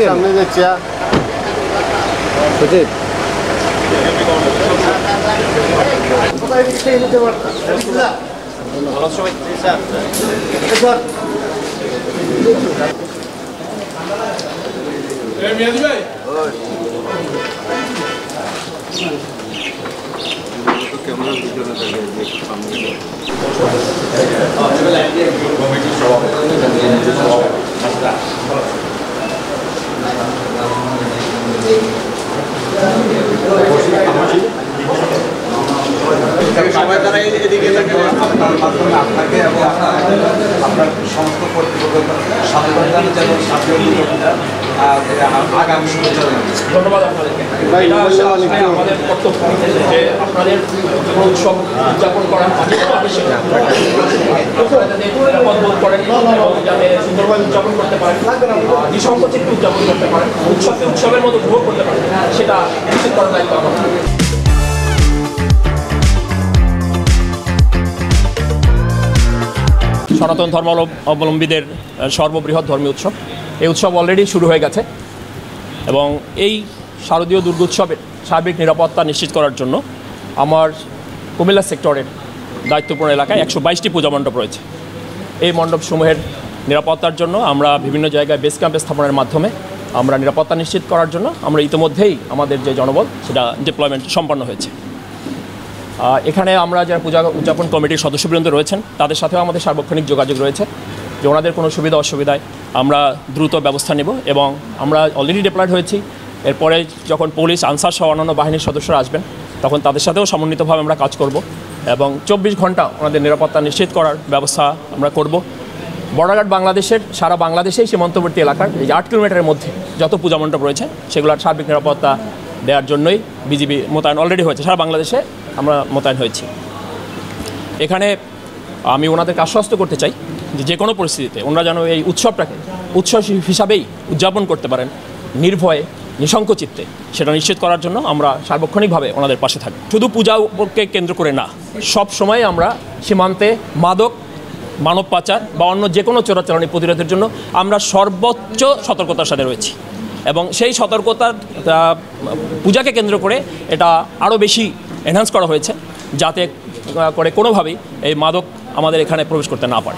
সামনে যে চেয়ার সচিব সবাই তারা এদিকে আপনাকে এবং আপনার সমস্ত কর্তৃপক্ষ আগামী ধন্যবাদ আপনাদেরকে। আমাদের কর্তব্য যে আপনাদের উৎসব উদযাপন করার নিরাপদ বোধ করেন এবং যাতে সুন্দরভাবে উদযাপন করতে পারেন, নিঃসংকোচিত উদযাপন করতে পারেন, উৎসবকে উৎসবের মতো উপভোগ করতে পারেন, সেটা নিশ্চিত করার দায়িত্ব আমাদের। সনাতন ধর্মাবলম্বীদের সর্ববৃহৎ ধর্মীয় উৎসব, এই উৎসব অলরেডি শুরু হয়ে গেছে এবং এই শারদীয় দুর্গোৎসবের সার্বিক নিরাপত্তা নিশ্চিত করার জন্য আমার কুমিল্লা সেক্টরের দায়িত্বপূর্ণ এলাকায় 122টি পূজা মণ্ডপ রয়েছে। এই মণ্ডপসমূহের নিরাপত্তার জন্য আমরা বিভিন্ন জায়গায় বেস ক্যাম্প স্থাপনের মাধ্যমে আমরা নিরাপত্তা নিশ্চিত করার জন্য আমরা ইতিমধ্যেই আমাদের যে জনবল সেটা ডিপ্লয়মেন্ট সম্পন্ন হয়েছে। এখানে আমরা যারা পূজা উদযাপন কমিটির সদস্যবৃন্দ রয়েছেন তাদের সাথেও আমাদের সার্বক্ষণিক যোগাযোগ রয়েছে যে ওনাদের কোনো সুবিধা অসুবিধায় আমরা দ্রুত ব্যবস্থা নেব এবং আমরা অলরেডি ডিপ্লয়েড হয়েছি। এরপরে যখন পুলিশ, আনসার সহ অন্যান্য বাহিনীর সদস্যরা আসবেন তখন তাদের সাথেও সমন্বিতভাবে আমরা কাজ করব এবং 24 ঘন্টা ওনাদের নিরাপত্তা নিশ্চিত করার ব্যবস্থা আমরা করব। বর্ডার গার্ড বাংলাদেশের সারা বাংলাদেশেই সীমান্তবর্তী এলাকার এই 8 কিলোমিটারের মধ্যে যত পূজা মণ্ডপ রয়েছে সেগুলোর সার্বিক নিরাপত্তা দেওয়ার জন্যই বিজিবি মোতায়েন অলরেডি হয়েছে, সারা বাংলাদেশে আমরা মোতায়েন হয়েছি। এখানে আমি ওনাদেরকে আশ্বস্ত করতে চাই যে কোনো পরিস্থিতিতে ওনারা যেন এই উৎসবটাকে উৎসব হিসাবেই উদযাপন করতে পারেন নির্ভয়ে, নিঃসংকোচিত্তে, সেটা নিশ্চিত করার জন্য আমরা সার্বক্ষণিকভাবে ওনাদের পাশে থাকি। শুধু পূজাকে কেন্দ্র করে না, সব সময় আমরা সীমান্তে মাদক, মানব পাচার বা অন্য যে কোনো চোরাচালানি প্রতিরোধের জন্য আমরা সর্বোচ্চ সতর্কতার সাথে রয়েছি এবং সেই সতর্কতার পূজাকে কেন্দ্র করে এটা আরও বেশি এনহান্স করা হয়েছে যাতে করে কোনোভাবেই এই মাদক আমাদের এখানে প্রবেশ করতে না পারে।